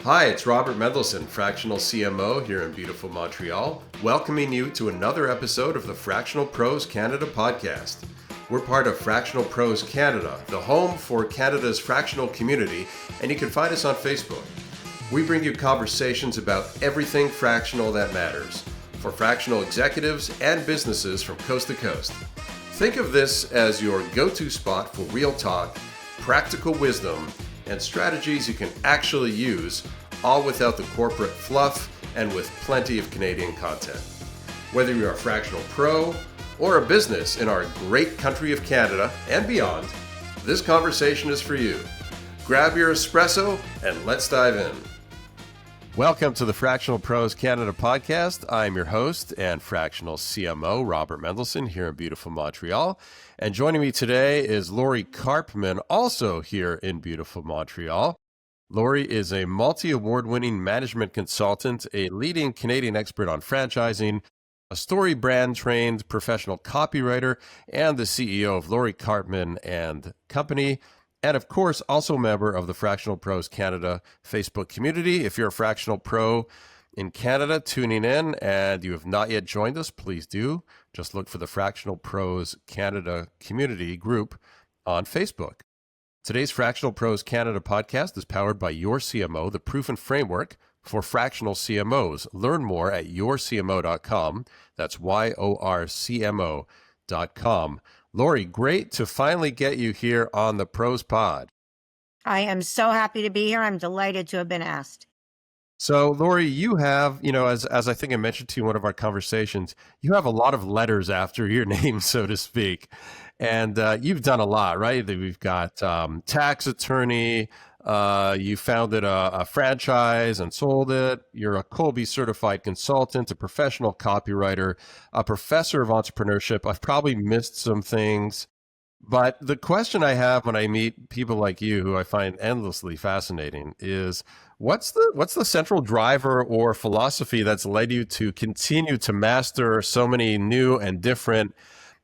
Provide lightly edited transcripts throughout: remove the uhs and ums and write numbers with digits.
Hi, it's Robert Mendelson, Fractional CMO here in beautiful Montreal, welcoming you to another episode of the Fractional Pros Canada podcast. We're part of Fractional Pros Canada, the home for Canada's fractional community, and you can find us on Facebook. We bring you conversations about everything fractional that matters for fractional executives and businesses from coast to coast. Think of this as your go-to spot for real talk, practical wisdom, and strategies you can actually use, all without the corporate fluff and with plenty of Canadian content. Whether you're a fractional pro or a business in our great country of Canada and beyond, this conversation is for you. Grab your espresso and let's dive in. Welcome to the Fractional Pros Canada podcast. I'm your host and fractional CMO, Robert Mendelson, here in beautiful Montreal. And joining me today is Lori Karpman, also here in beautiful Montreal. Lori is a multi-award-winning management consultant, a leading Canadian expert on franchising, a story brand-trained professional copywriter, and the CEO of Lori Karpman and Company. And of course, also a member of the Fractional Pros Canada Facebook community. If you're a fractional pro in Canada tuning in and you have not yet joined us, please do. Just look for the Fractional Pros Canada community group on Facebook. Today's Fractional Pros Canada podcast is powered by Your CMO, the proven framework for fractional CMOs. Learn more at yourcmo.com. That's YORCMO.com. Lori, great to finally get you here on the Pros Pod. I am so happy to be here. I'm delighted to have been asked. So, Lori, you have, as I think I mentioned to you in one of our conversations, you have a lot of letters after your name, so to speak. And you've done a lot, right? We've got tax attorney, you founded a franchise and sold it. You're a Colby certified consultant, a professional copywriter, a professor of entrepreneurship. I've probably missed some things. But the question I have when I meet people like you, who I find endlessly fascinating, is what's the central driver or philosophy that's led you to continue to master so many new and different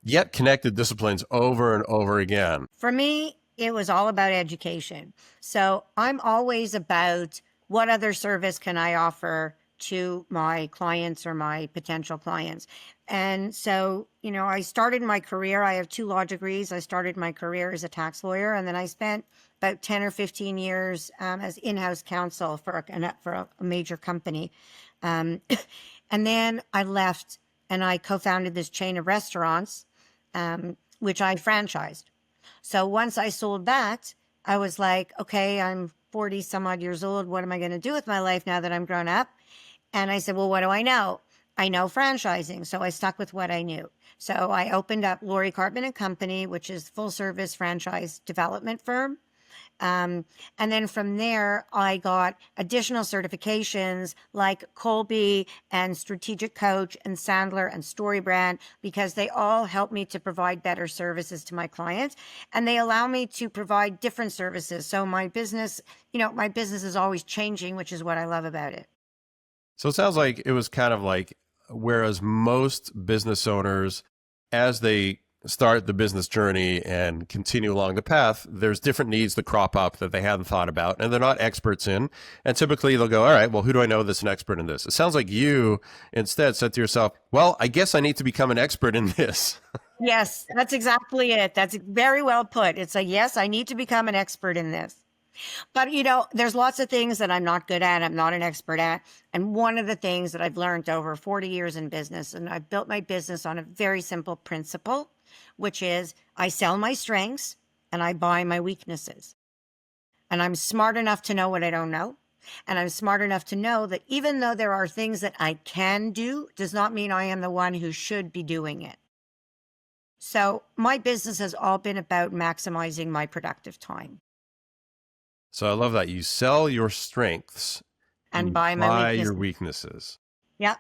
yet connected disciplines over and over again? For me, it was all about education. So I'm always about what other service can I offer to my clients or my potential clients. And so, I started my career, I have 2 law degrees. I started my career as a tax lawyer, and then I spent about 10 or 15 years as in-house counsel for a major company. And then I left and I co-founded this chain of restaurants, which I franchised. So once I sold that, I was like, okay, I'm 40 some odd years old. What am I going to do with my life now that I'm grown up? And I said, well, what do I know? I know franchising. So I stuck with what I knew. So I opened up Lori Karpman and Company, which is full service franchise development firm. And then from there, I got additional certifications like Colby and Strategic Coach and Sandler and Storybrand, because they all help me to provide better services to my clients. And they allow me to provide different services. So my business is always changing, which is what I love about it. So it sounds like it was kind of like, whereas most business owners, as they start the business journey and continue along the path, there's different needs that crop up that they hadn't thought about and they're not experts in. And typically they'll go, all right, well, who do I know that's an expert in this? It sounds like you instead said to yourself, well, I guess I need to become an expert in this. Yes, that's exactly it. That's very well put. It's a, yes, I need to become an expert in this. But, there's lots of things that I'm not good at. I'm not an expert at. And one of the things that I've learned over 40 years in business, and I've built my business on a very simple principle, which is I sell my strengths and I buy my weaknesses. And I'm smart enough to know what I don't know. And I'm smart enough to know that even though there are things that I can do, does not mean I am the one who should be doing it. So my business has all been about maximizing my productive time. So I love that you sell your strengths and buy your weaknesses. Yeah.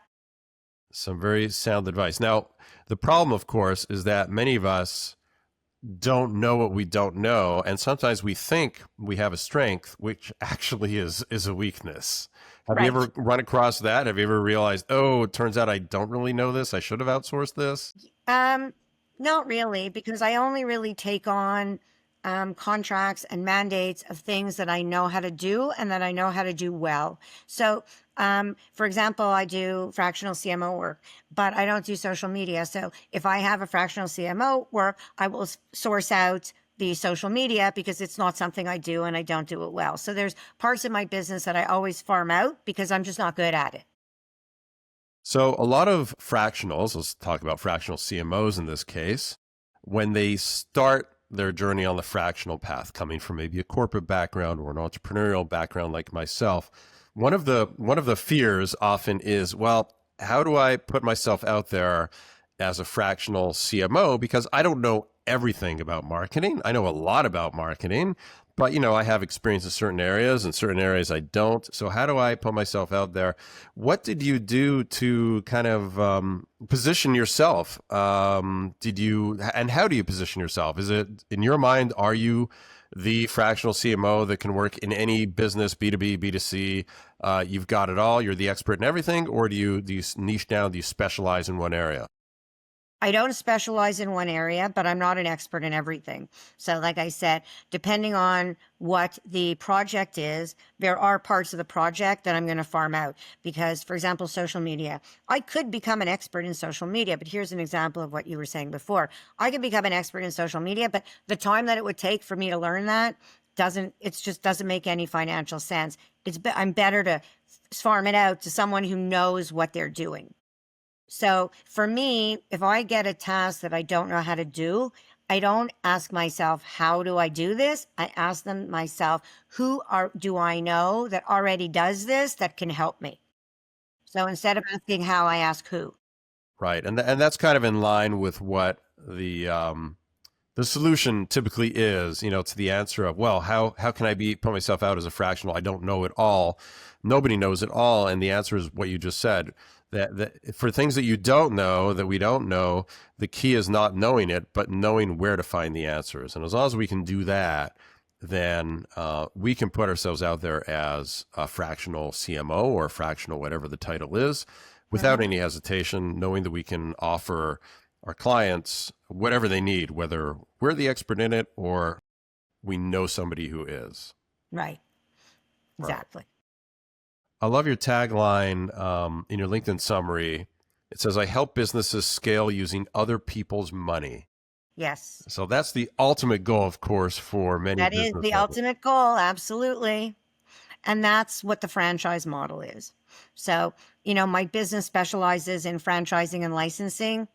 Some very sound advice. Now, the problem, of course, is that many of us don't know what we don't know. And sometimes we think we have a strength, which actually is a weakness. Have you ever run across that? Have you ever realized, oh, it turns out I don't really know this. I should have outsourced this? Not really, because I only really take on contracts and mandates of things that I know how to do and that I know how to do well. So, for example, I do fractional CMO work, but I don't do social media. So if I have a fractional CMO work, I will source out the social media because it's not something I do and I don't do it well. So there's parts of my business that I always farm out because I'm just not good at it. So a lot of fractionals, let's talk about fractional CMOs in this case, when they start their journey on the fractional path, coming from maybe a corporate background or an entrepreneurial background like myself, one of the fears often is, well, how do I put myself out there as a fractional CMO? Because I don't know everything about marketing. I know a lot about marketing, but I have experience in certain areas and certain areas I don't. So how do I put myself out there? What did you do to kind of position yourself? And how do you position yourself? Is it, in your mind, are you the fractional CMO that can work in any business, B2B, B2C? You've got it all. You're the expert in everything, or do you niche down? Do you specialize in one area? I don't specialize in one area, but I'm not an expert in everything. So like I said, depending on what the project is, there are parts of the project that I'm going to farm out because, for example, social media, I could become an expert in social media, but here's an example of what you were saying before. I could become an expert in social media, but the time that it would take for me to learn that just doesn't make any financial sense. I'm better to farm it out to someone who knows what they're doing. So for me, if I get a task that I don't know how to do, I don't ask myself, how do I do this? I ask them myself, do I know that already does this that can help me? So instead of asking how, I ask who. Right. And that's kind of in line with what the solution typically is, to the answer of, well, how can I put myself out as a fractional? I don't know it all. Nobody knows it all. And the answer is what you just said. That for things that you don't know, that we don't know, the key is not knowing it, but knowing where to find the answers. And as long as we can do that, then we can put ourselves out there as a fractional CMO or fractional whatever the title is, without any hesitation, knowing that we can offer our clients whatever they need, whether we're the expert in it or we know somebody who is. Right. Exactly. Right. I love your tagline in your LinkedIn summary. It says, I help businesses scale using other people's money. Yes. So that's the ultimate goal, of course, for many That business is the owners. ultimate goal. Absolutely. And that's what the franchise model is. So, my business specializes in franchising and licensing,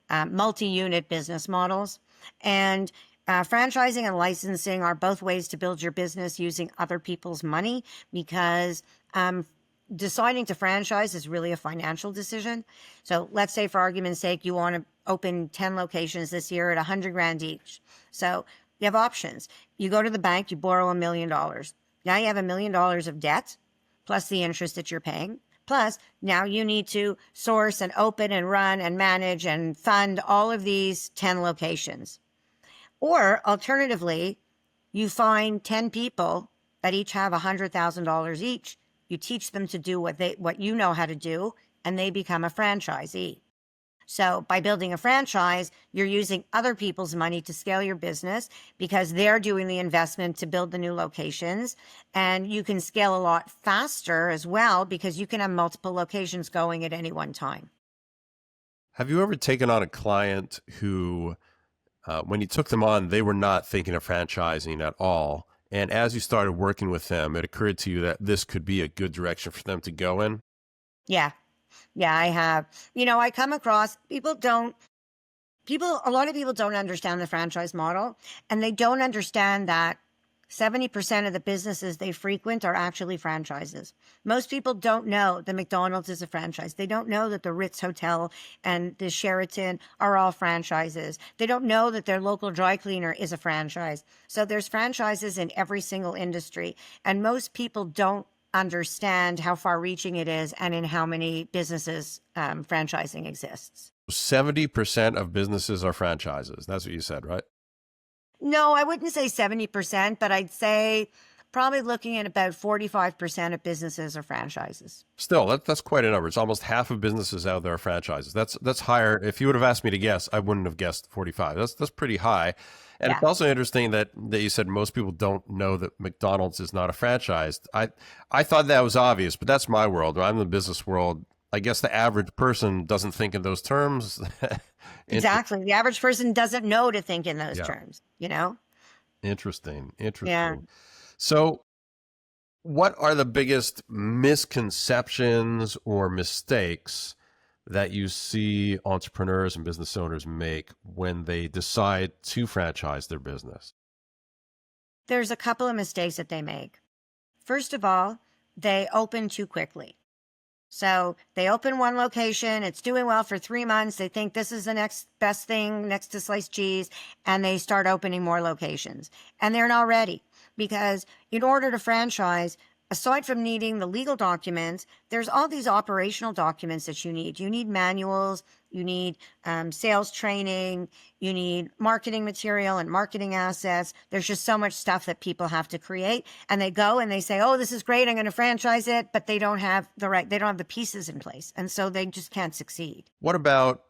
multi-unit business models. And franchising and licensing are both ways to build your business using other people's money because deciding to franchise is really a financial decision. So let's say, for argument's sake, you want to open 10 locations this year at 100 grand each. So you have options. You go to the bank, you borrow $1 million. Now you have $1 million of debt, plus the interest that you're paying. Plus, now you need to source and open and run and manage and fund all of these 10 locations. Or alternatively, you find 10 people that each have $100,000 each. You teach them to do what you know how to do, and they become a franchisee. So by building a franchise, you're using other people's money to scale your business because they're doing the investment to build the new locations. And you can scale a lot faster as well because you can have multiple locations going at any one time. Have you ever taken on a client who, when you took them on, they were not thinking of franchising at all? And as you started working with them, it occurred to you that this could be a good direction for them to go in? Yeah. Yeah, I have. I come across a lot of people don't understand the franchise model, and they don't understand that 70% of the businesses they frequent are actually franchises. Most people don't know that McDonald's is a franchise. They don't know that the Ritz Hotel and the Sheraton are all franchises. They don't know that their local dry cleaner is a franchise. So there's franchises in every single industry, and most people don't understand how far-reaching it is and in how many businesses franchising exists. 70% of businesses are franchises. That's what you said, right? No, I wouldn't say 70%, but I'd say probably looking at about 45% of businesses are franchises. Still, that's quite a number. It's almost half of businesses out there are franchises. That's higher. If you would have asked me to guess, I wouldn't have guessed 45. That's pretty high. And it's Yeah. also interesting that you said most people don't know that McDonald's is not a franchise. I thought that was obvious, but that's my world. I'm in the business world. I guess the average person doesn't think in those terms. Exactly. The average person doesn't know to think in those Yeah. terms, you know? Interesting. Yeah. So, what are the biggest misconceptions or mistakes that you see entrepreneurs and business owners make when they decide to franchise their business? There's a couple of mistakes that they make. First of all, they open too quickly. So they open one location, it's doing well for 3 months. They think this is the next best thing next to sliced cheese, and they start opening more locations. And they're not ready, because in order to franchise, aside from needing the legal documents, there's all these operational documents that you need. You need manuals, you need sales training, you need marketing material and marketing assets. There's just so much stuff that people have to create, and they go and they say, "Oh, this is great, I'm going to franchise it," but they don't have the pieces in place, and so they just can't succeed. What about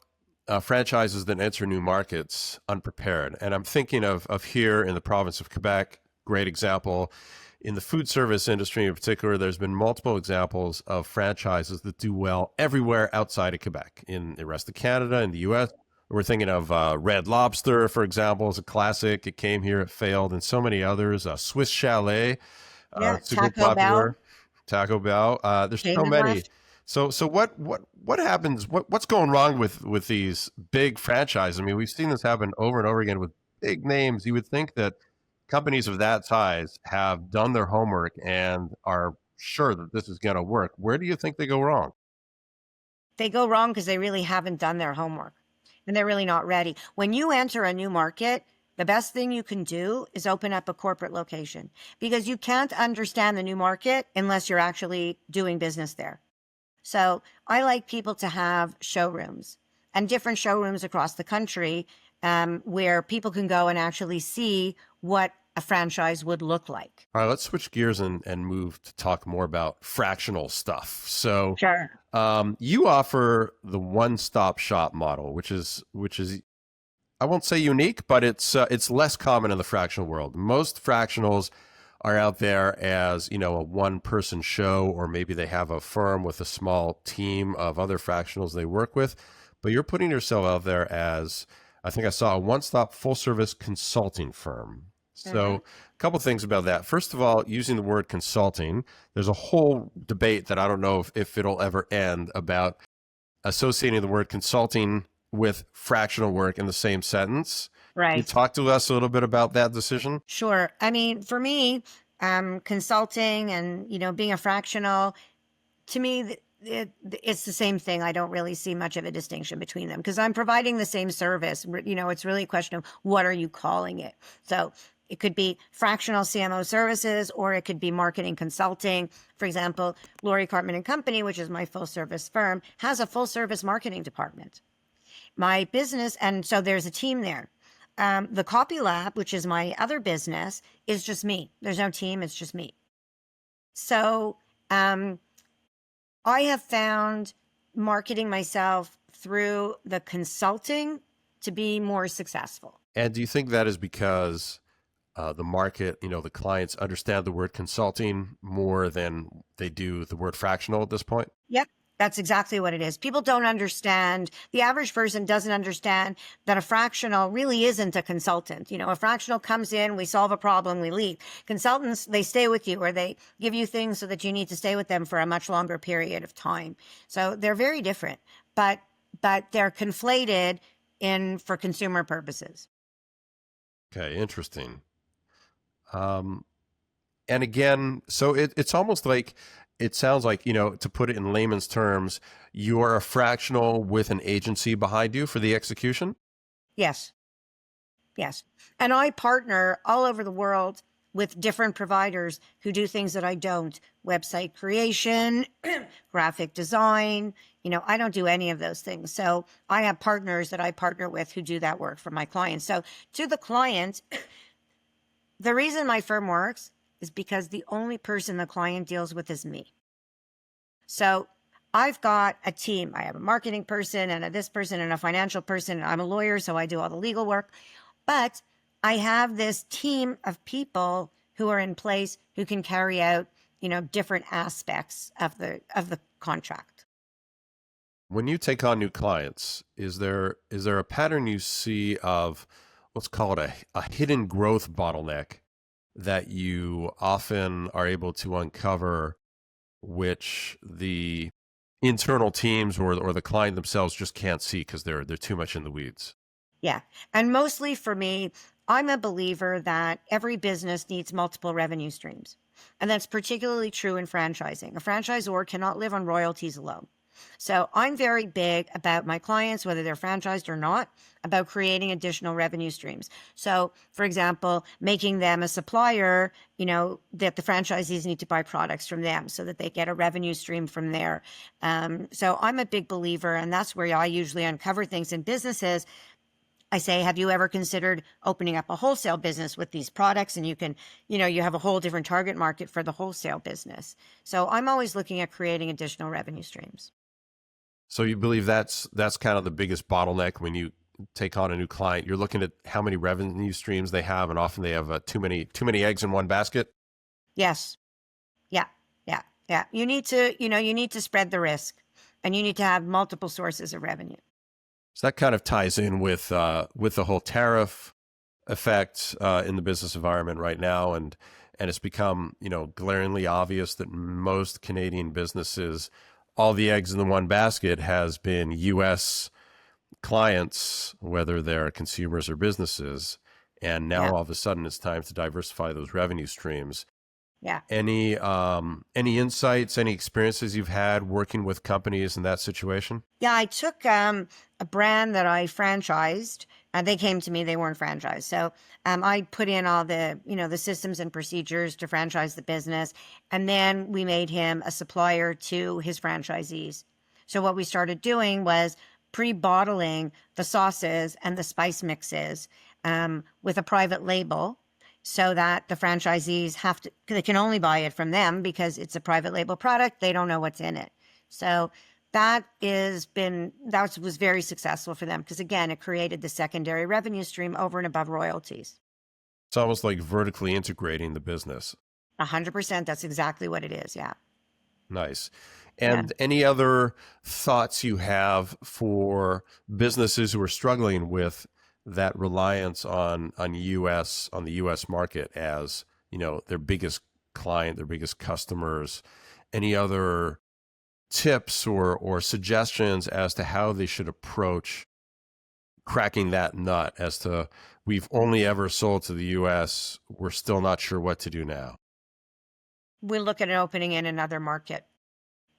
franchises that enter new markets unprepared? And I'm thinking of here in the province of Quebec, great example. In the food service industry in particular, there's been multiple examples of franchises that do well everywhere outside of Quebec. In the rest of Canada, in the US, we're thinking of Red Lobster, for example, is a classic. It came here, it failed, and so many others. Swiss Chalet, Yeah, super Taco Bell, popular. Taco Bell. There's so Cayman many. Left. So what happens? What's going wrong with these big franchises? I mean, we've seen this happen over and over again with big names. You would think that companies of that size have done their homework and are sure that this is going to work. Where do you think they go wrong? They go wrong because they really haven't done their homework, and they're really not ready. When you enter a new market, the best thing you can do is open up a corporate location, because you can't understand the new market unless you're actually doing business there. So I like people to have showrooms, and different showrooms across the country, where people can go and actually see what a franchise would look like. All right, let's switch gears and move to talk more about fractional stuff. So Sure. you offer the one-stop shop model, which is I won't say unique, but it's less common in the fractional world. Most fractionals are out there as, a one-person show, or maybe they have a firm with a small team of other fractionals they work with. But you're putting yourself out there as, I think I saw, a one-stop full-service consulting firm. So a couple things about that. First of all, using the word consulting, there's a whole debate that I don't know if it'll ever end about associating the word consulting with fractional work in the same sentence. Can you Right. talk to us a little bit about that decision? Sure. I mean, for me, consulting and, being a fractional, to me, it's the same thing. I don't really see much of a distinction between them, because I'm providing the same service. It's really a question of what are you calling it? So it could be fractional CMO services, or it could be marketing consulting. For example, Lori Karpman and Company, which is my full service firm, has a full service marketing department. My business, and so there's a team there. The Copy Lab, which is my other business, is just me. There's no team, it's just me. So I have found marketing myself through the consulting to be more successful. And do you think that is because the market, the clients understand the word consulting more than they do the word fractional at this point? Yep, that's exactly what it is. People don't understand, the average person doesn't understand that a fractional really isn't a consultant. A fractional comes in, we solve a problem, we leave. Consultants, they stay with you, or they give you things so that you need to stay with them for a much longer period of time. So they're very different, but they're conflated for consumer purposes. Okay, interesting. And again, so it's almost like, it sounds like, to put it in layman's terms, you are a fractional with an agency behind you for the execution? Yes. Yes. And I partner all over the world with different providers who do things that I don't. Website creation, graphic design. I don't do any of those things. So I have partners that I partner with who do that work for my clients. So to the client, the reason my firm works is because the only person the client deals with is me. So I've got a team. I have a marketing person and this person and a financial person. I'm a lawyer, so I do all the legal work. But I have this team of people who are in place who can carry out, different aspects of the contract. When you take on new clients, is there a pattern you see of, let's call it a hidden growth bottleneck that you often are able to uncover, which the internal teams or the client themselves just can't see because they're too much in the weeds? Yeah. And mostly for me, I'm a believer that every business needs multiple revenue streams. And that's particularly true in franchising. A franchisor cannot live on royalties alone. So I'm very big about my clients, whether they're franchised or not, about creating additional revenue streams. So, for example, making them a supplier, that the franchisees need to buy products from them so that they get a revenue stream from there. So I'm a big believer, and that's where I usually uncover things in businesses. I say, have you ever considered opening up a wholesale business with these products? And you can, you have a whole different target market for the wholesale business. So I'm always looking at creating additional revenue streams. So you believe that's kind of the biggest bottleneck when you take on a new client? You're looking at how many revenue streams they have, and often they have too many eggs in one basket. Yes. Yeah. Yeah. Yeah. You need to spread the risk, and you need to have multiple sources of revenue. So that kind of ties in with the whole tariff effect in the business environment right now, and it's become glaringly obvious that most Canadian businesses, all the eggs in the one basket has been U.S. clients, whether they're consumers or businesses, and now all of a sudden it's time to diversify those revenue streams. Yeah. Any insights, any experiences you've had working with companies in that situation? Yeah, I took a brand that I franchised, and they came to me. They weren't franchised, so I put in all the the systems and procedures to franchise the business, and then we made him a supplier to his franchisees. So what we started doing was pre-bottling the sauces and the spice mixes with a private label, so that the franchisees they can only buy it from them because it's a private label product. They don't know what's in it. So that was very successful for them because, again, it created the secondary revenue stream over and above royalties. It's almost like vertically integrating the business. 100%. That's exactly what it is. Yeah. Nice. And any other thoughts you have for businesses who are struggling with that reliance on the U.S. market as, their biggest client, their biggest customers? Any other tips or suggestions as to how they should approach cracking that nut as to, we've only ever sold to the U.S., we're still not sure what to do now? We look at an opening in another market.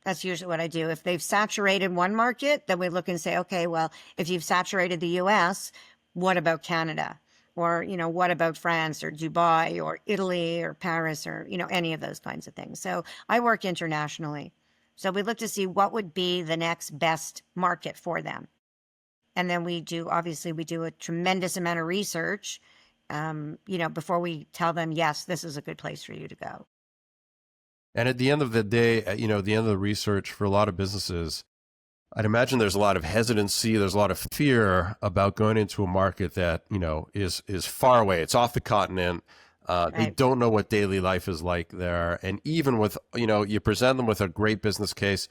That's usually what I do. If they've saturated one market, then we look and say, okay, well, if you've saturated the US, what about Canada? Or, what about France or Dubai or Italy or Paris or, any of those kinds of things. So I work internationally. So we look to see what would be the next best market for them. And then we do a tremendous amount of research, before we tell them, yes, this is a good place for you to go. And at the end of the day, at the end of the research, for a lot of businesses, I'd imagine there's a lot of hesitancy. There's a lot of fear about going into a market that, is far away. It's off the continent. They don't know what daily life is like there. And even with, you present them with a great business case,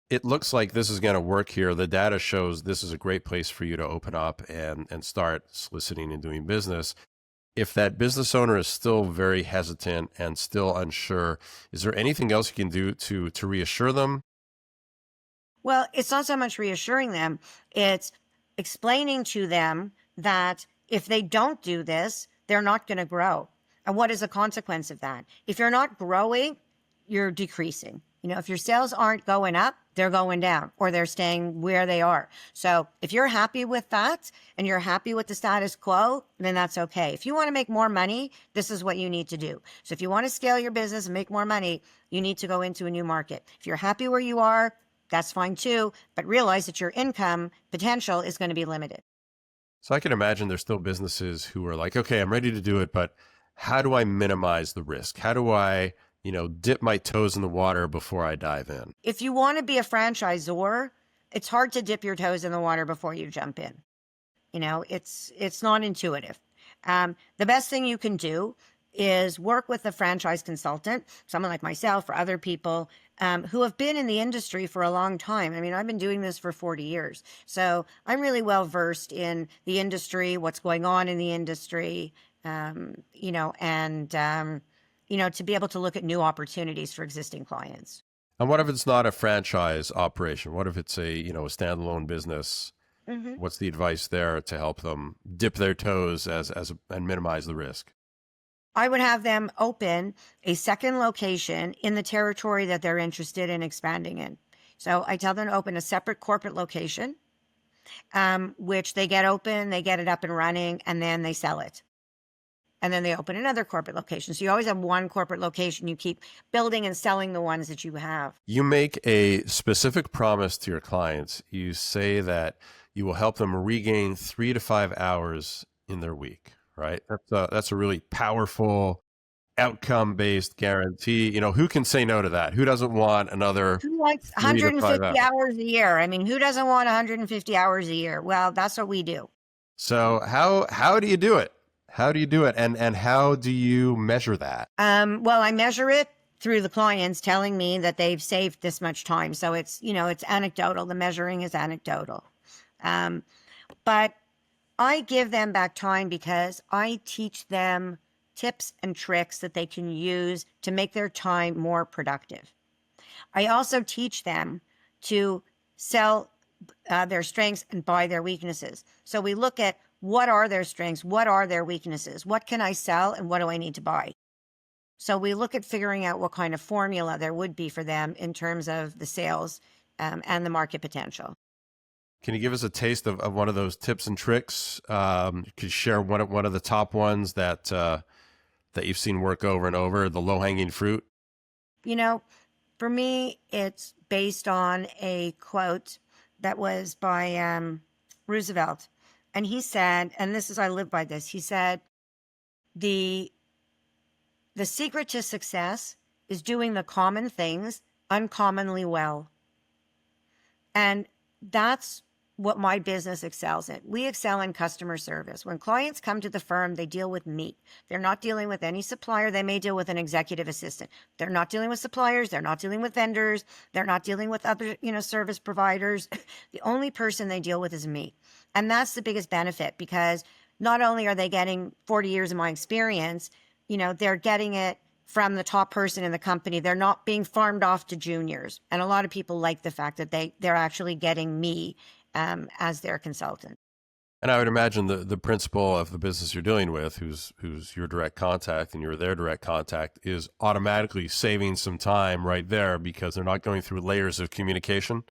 it looks like this is going to work here. The data shows this is a great place for you to open up and start soliciting and doing business. If that business owner is still very hesitant and still unsure, is there anything else you can do to reassure them? Well, it's not so much reassuring them. It's explaining to them that if they don't do this, they're not going to grow. And what is the consequence of that? If you're not growing, you're decreasing. If your sales aren't going up, they're going down, or they're staying where they are. So if you're happy with that and you're happy with the status quo, then that's okay. If you want to make more money, this is what you need to do. So if you want to scale your business and make more money, you need to go into a new market. If you're happy where you are, that's fine too, but realize that your income potential is going to be limited. So I can imagine there's still businesses who are like, okay, I'm ready to do it, but how do I minimize the risk? How do I, dip my toes in the water before I dive in? If you want to be a franchisor, it's hard to dip your toes in the water before you jump in. It's not intuitive. The best thing you can do is work with a franchise consultant, someone like myself or other people who have been in the industry for a long time. I mean, I've been doing this for 40 years. So I'm really well versed in the industry, what's going on in the industry, to be able to look at new opportunities for existing clients. And what if it's not a franchise operation? What if it's a standalone business? Mm-hmm. What's the advice there to help them dip their toes and minimize the risk? I would have them open a second location in the territory that they're interested in expanding in. So I tell them to open a separate corporate location, which they get open, they get it up and running, and then they sell it. And then they open another corporate location. So you always have one corporate location. You keep building and selling the ones that you have. You make a specific promise to your clients. You say that you will help them regain 3 to 5 hours in their week, right? That's a really powerful outcome-based guarantee. Who can say no to that? Who doesn't want another Who wants 3 to 5 150 hours a year? I mean, who doesn't want 150 hours a year? Well, that's what we do. So how do you do it? How do you do it? And how do you measure that? Well, I measure it through the clients telling me that they've saved this much time. So it's anecdotal. The measuring is anecdotal. But I give them back time because I teach them tips and tricks that they can use to make their time more productive. I also teach them to sell their strengths and buy their weaknesses. So we look at what are their strengths, what are their weaknesses, what can I sell, and what do I need to buy? So we look at figuring out what kind of formula there would be for them in terms of the sales and the market potential. Can you give us a taste of one of those tips and tricks? Could you share one of the top ones that you've seen work over and over, the low-hanging fruit? For me, it's based on a quote that was by Roosevelt. And he said, and I live by this, he said, the secret to success is doing the common things uncommonly well. And that's what my business excels in. We excel in customer service. When clients come to the firm, they deal with me. They're not dealing with any supplier. They may deal with an executive assistant. They're not dealing with suppliers. They're not dealing with vendors. They're not dealing with other, service providers. The only person they deal with is me. And that's the biggest benefit, because not only are they getting 40 years of my experience, they're getting it from the top person in the company. They're not being farmed off to juniors. And a lot of people like the fact that they're actually getting me as their consultant. And I would imagine the principal of the business you're dealing with, who's your direct contact and you're their direct contact, is automatically saving some time right there because they're not going through layers of communication.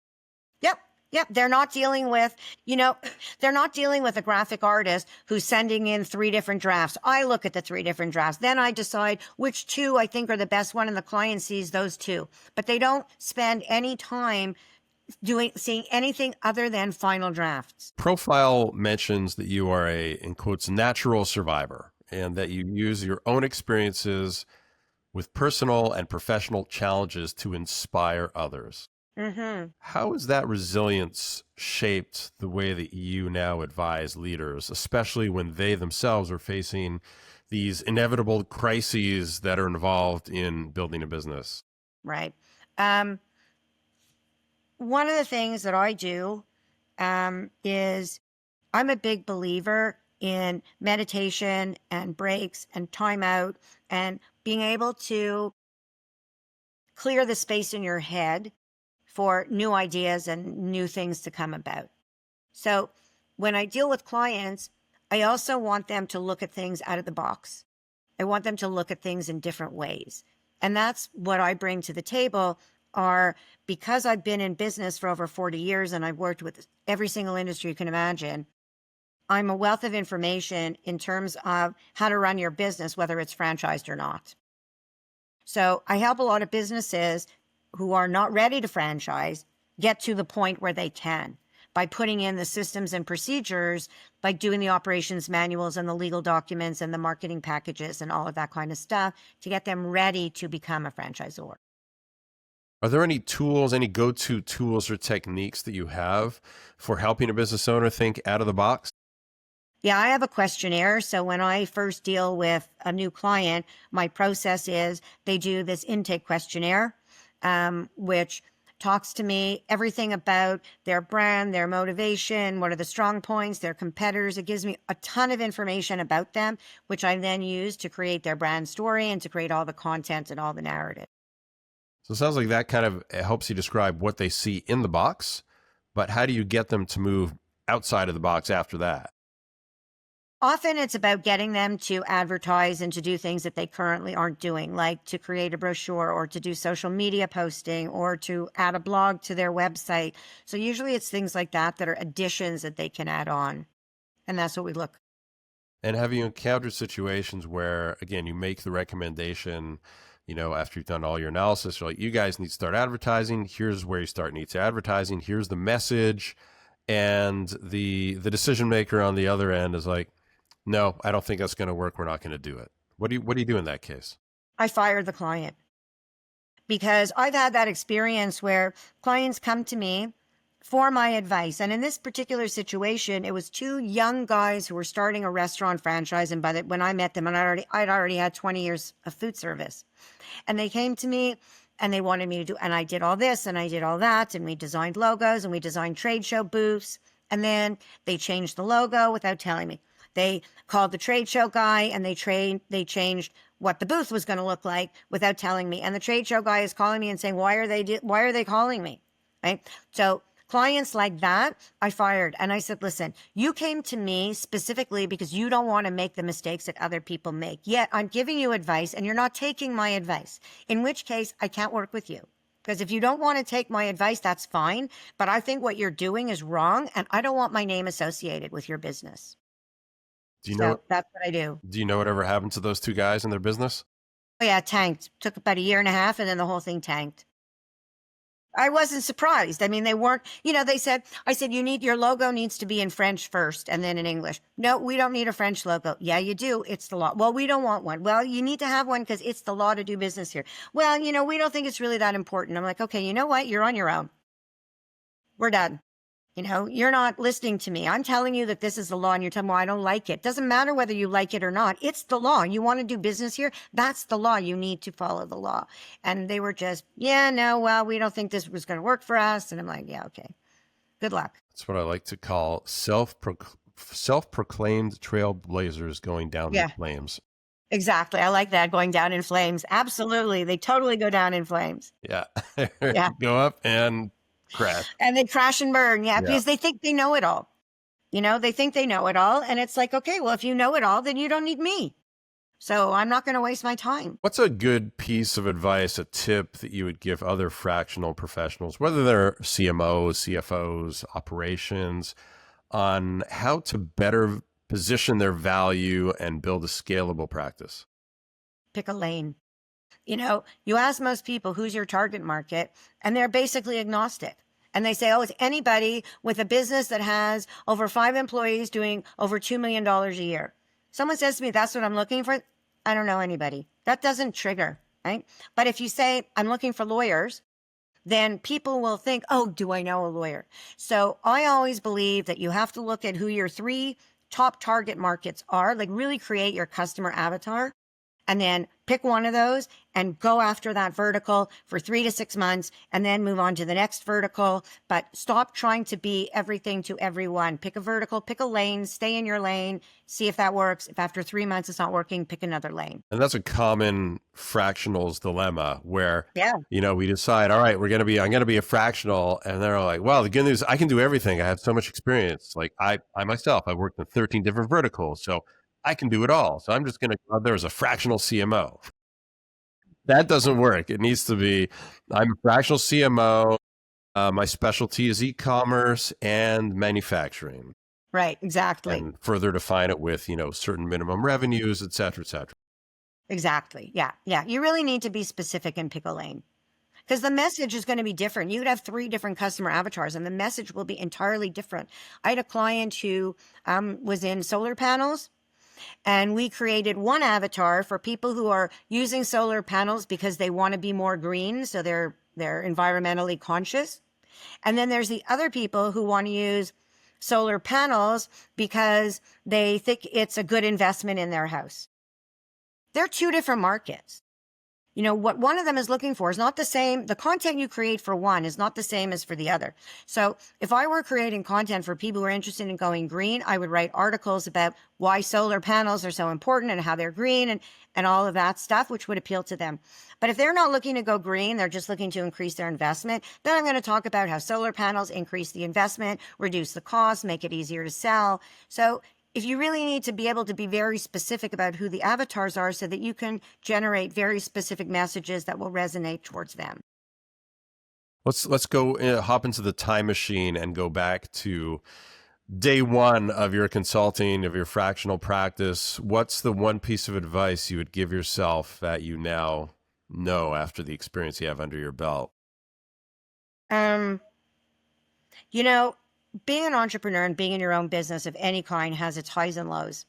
Yep. They're not dealing with, a graphic artist who's sending in 3 different drafts. I look at the 3 different drafts. Then I decide which 2 I think are the best one, and the client sees those 2. But they don't spend any time seeing anything other than final drafts. Profile mentions that you are a, in quotes, natural survivor, and that you use your own experiences with personal and professional challenges to inspire others. Mm-hmm. How has that resilience shaped the way that you now advise leaders, especially when they themselves are facing these inevitable crises that are involved in building a business? Right. One of the things that I do is I'm a big believer in meditation and breaks and time out and being able to clear the space in your head for new ideas and new things to come about. So when I deal with clients, I also want them to look at things out of the box. I want them to look at things in different ways. And that's what I bring to the table, because I've been in business for over 40 years and I've worked with every single industry you can imagine, I'm a wealth of information in terms of how to run your business, whether it's franchised or not. So I help a lot of businesses who are not ready to franchise get to the point where they can. by putting in the systems and procedures, by doing the operations manuals and the legal documents and the marketing packages and all of that kind of stuff to get them ready to become a franchisor. Are there any tools, any go-to tools or techniques that you have for helping a business owner think out of the box? Yeah, I have a questionnaire. So when I first deal with a new client, my process is they do this intake questionnaire, which talks to me everything about their brand, their motivation, what are the strong points, their competitors. It gives me a ton of information about them, which I then use to create their brand story and to create all the content and all the narrative. So it sounds like that kind of helps you describe what they see in the box, but how do you get them to move outside of the box after that? Often it's about getting them to advertise and to do things that they currently aren't doing, like to create a brochure or to do social media posting or to add a blog to their website. So usually it's things like that that are additions that they can add on. And that's what we look. And have you encountered situations where, again, you make the recommendation, after you've done all your analysis, you're like, you guys need to start advertising. Here's where you need to advertising. Here's the message. And the decision maker on the other end is like, no, I don't think that's going to work. We're not going to do it. What do you do in that case? I fired the client because I've had that experience where clients come to me for my advice. And in this particular situation, it was two young guys who were starting a restaurant franchise. And when I met them, and I'd already had 20 years of food service, and they came to me and they wanted me to do, and I did all this and I did all that. And we designed logos and we designed trade show booths. And then they changed the logo without telling me. They called the trade show guy and they changed what the booth was going to look like without telling me. And the trade show guy is calling me and saying, why are they calling me? Right? So clients like that, I fired. And I said, listen, you came to me specifically because you don't want to make the mistakes that other people make. Yet I'm giving you advice and you're not taking my advice, in which case I can't work with you. Because if you don't want to take my advice, that's fine. But I think what you're doing is wrong. And I don't want my name associated with your business. That's what I do. Do you know whatever happened to those two guys in their business? Oh, yeah, it tanked. Took about 1.5 years and then the whole thing tanked. I wasn't surprised. I mean, they weren't, I said, your logo needs to be in French first and then in English. No, we don't need a French logo. Yeah, you do. It's the law. Well, we don't want one. Well, you need to have one because it's the law to do business here. Well, we don't think it's really that important. I'm like, okay, you know what? You're on your own. We're done. You're not listening to me. I'm telling you that this is the law and you're telling me, well, I don't like it. Doesn't matter whether you like it or not. It's the law. You want to do business here? That's the law. You need to follow the law. And they were just, we don't think this was going to work for us. And I'm like, yeah, okay. Good luck. That's what I like to call self-proclaimed trailblazers going down in flames. Exactly. I like that, going down in flames. Absolutely. They totally go down in flames. Yeah. Yeah. Go up and crash. And they crash and burn. Yeah. Because they think they know it all. They think they know it all. And it's like, okay, well, if you know it all, then you don't need me. So I'm not going to waste my time. What's a good piece of advice, a tip that you would give other fractional professionals, whether they're CMOs, CFOs, operations, on how to better position their value and build a scalable practice? Pick a lane. You ask most people, who's your target market? And they're basically agnostic. And they say, oh, it's anybody with a business that has over 5 employees doing over $2 million a year. Someone says to me, that's what I'm looking for. I don't know anybody. That doesn't trigger, right? But if you say, I'm looking for lawyers, then people will think, oh, do I know a lawyer? So I always believe that you have to look at who your 3 top target markets are, like really create your customer avatar, and then pick one of those and go after that vertical for 3 to 6 months and then move on to the next vertical. But stop trying to be everything to everyone. Pick a vertical, pick a lane, stay in your lane, see if that works. If after 3 months it's not working, pick another lane. And that's a common fractionals dilemma where, we decide, all right, I'm going to be a fractional. And they're like, well, the good news, I can do everything. I have so much experience. Like I myself, I've worked in 13 different verticals. So I can do it all. So I'm just going to go out there as a fractional CMO. That doesn't work. It needs to be, I'm a fractional CMO. My specialty is e-commerce and manufacturing. Right, exactly. And further define it with, certain minimum revenues, et cetera, et cetera. Exactly. Yeah. You really need to be specific and pick a lane. because the message is going to be different. You could have 3 different customer avatars and the message will be entirely different. I had a client who was in solar panels, and we created one avatar for people who are using solar panels because they want to be more green, so they're environmentally conscious. And then there's the other people who want to use solar panels because they think it's a good investment in their house. They're 2 different markets. You know, what one of them is looking for is not the same. The content you create for one is not the same as for the other. So if I were creating content for people who are interested in going green, I would write articles about why solar panels are so important and how they're green and all of that stuff, which would appeal to them. But if they're not looking to go green, they're just looking to increase their investment, then I'm going to talk about how solar panels increase the investment, reduce the cost, make it easier to sell. So if you really need to be able to be very specific about who the avatars are so that you can generate very specific messages that will resonate towards them. Let's go hop into the time machine and go back to day one of your consulting, of your fractional practice. What's the one piece of advice you would give yourself that you now know after the experience you have under your belt? You know, being an entrepreneur and being in your own business of any kind has its highs and lows.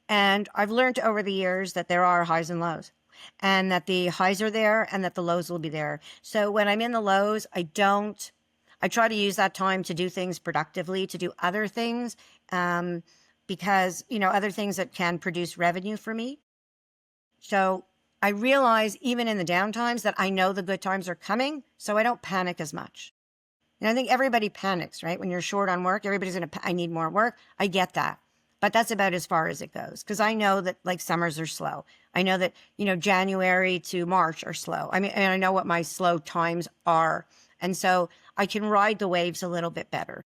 And I've learned over the years that there are highs and lows, and that the highs are there and that the lows will be there. So when I'm in the lows, I try to use that time to do things productively, to do other things, because, you know, other things that can produce revenue for me. So I realize even in the down times that I know the good times are coming, so I don't panic as much. And I think everybody panics, right? When you're short on work, everybody's I need more work. I get that. But that's about as far as it goes. Because I know that like summers are slow. I know that, you know, January to March are slow. I mean, and I know what my slow times are. And so I can ride the waves a little bit better.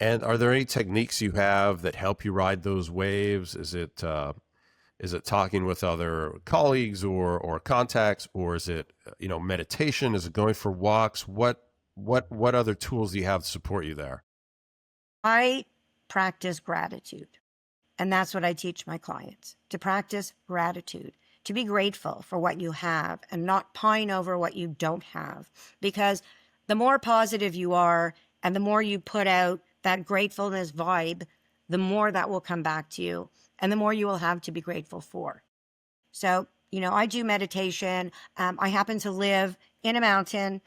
And are there any techniques you have that help you ride those waves? Is it talking with other colleagues or contacts, or is it, you know, meditation? Is it going for walks? What other tools do you have to support you there? I practice gratitude. And that's what I teach my clients, to practice gratitude, to be grateful for what you have and not pine over what you don't have. Because the more positive you are and the more you put out that gratefulness vibe, the more that will come back to you and the more you will have to be grateful for. So, you know, I do meditation. I happen to live in a mountain,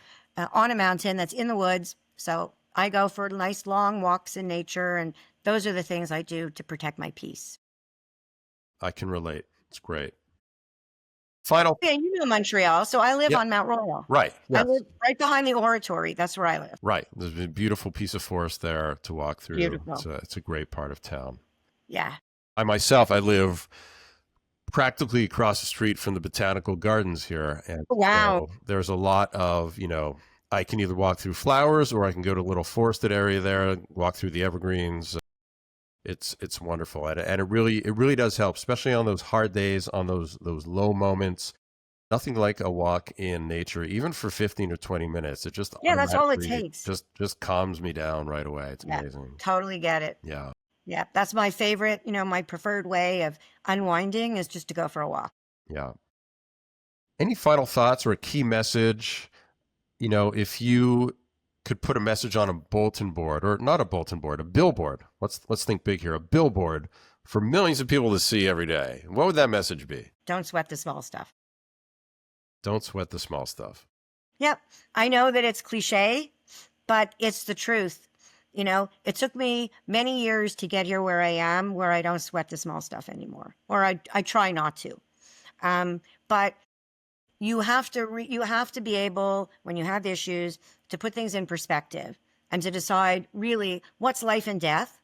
on a mountain that's in the woods. So I go for nice long walks in nature, and those are the things I do to protect my peace. I can relate. It's great. Final. Yeah, you know Montreal, so I live on Mount Royal. Right. Yes. I live right behind the oratory. That's where I live. Right. There's a beautiful piece of forest there to walk through. Beautiful. It's a great part of town. Yeah. I live practically across the street from the botanical gardens here. And wow. So there's a lot of, you know, I can either walk through flowers or I can go to a little forested area there, walk through the evergreens. It's wonderful. And it really does help, especially on those hard days, on those low moments. Nothing like a walk in nature, even for 15 or 20 minutes. It just that's all it takes. Just calms me down right away. It's amazing. Totally get it. Yeah. Yeah. That's my favorite, you know, my preferred way of unwinding is just to go for a walk. Yeah. Any final thoughts or a key message? You know, if you could put a message on a bulletin board, or not a bulletin board, a billboard. Let's think big here. A billboard for millions of people to see every day. What would that message be? Don't sweat the small stuff. Don't sweat the small stuff. Yep. I know that it's cliche, but it's the truth. You know, it took me many years to get here where I am, where I don't sweat the small stuff anymore, or I try not to. But you have to be able, when you have issues, to put things in perspective and to decide really what's life and death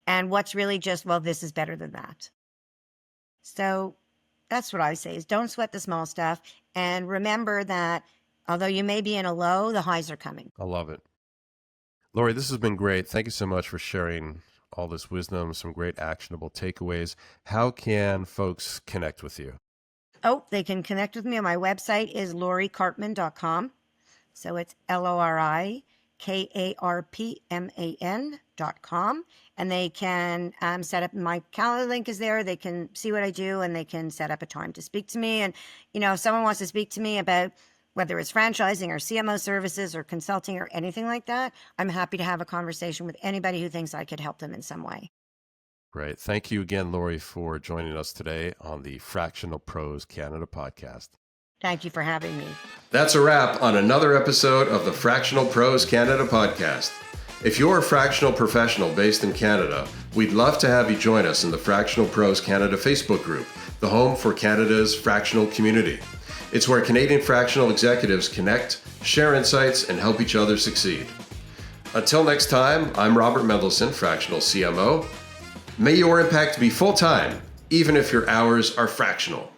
and what's really just, well, this is better than that. So that's what I say is don't sweat the small stuff. And remember that although you may be in a low, the highs are coming. I love it. Lori, this has been great. Thank you so much for sharing all this wisdom, some great actionable takeaways. How can folks connect with you? Oh, they can connect with me on my website is lorikarpman.com. So it's LORIKARPMAN.com. And they can set up, my calendar link is there. They can see what I do and they can set up a time to speak to me. And, you know, if someone wants to speak to me about whether it's franchising or CMO services or consulting or anything like that, I'm happy to have a conversation with anybody who thinks I could help them in some way. Great. Thank you again, Lori, for joining us today on the Fractional Pros Canada podcast. Thank you for having me. That's a wrap on another episode of the Fractional Pros Canada podcast. If you're a fractional professional based in Canada, we'd love to have you join us in the Fractional Pros Canada Facebook group, the home for Canada's fractional community. It's where Canadian fractional executives connect, share insights, and help each other succeed. Until next time, I'm Robert Mendelson, Fractional CMO. May your impact be full-time, even if your hours are fractional.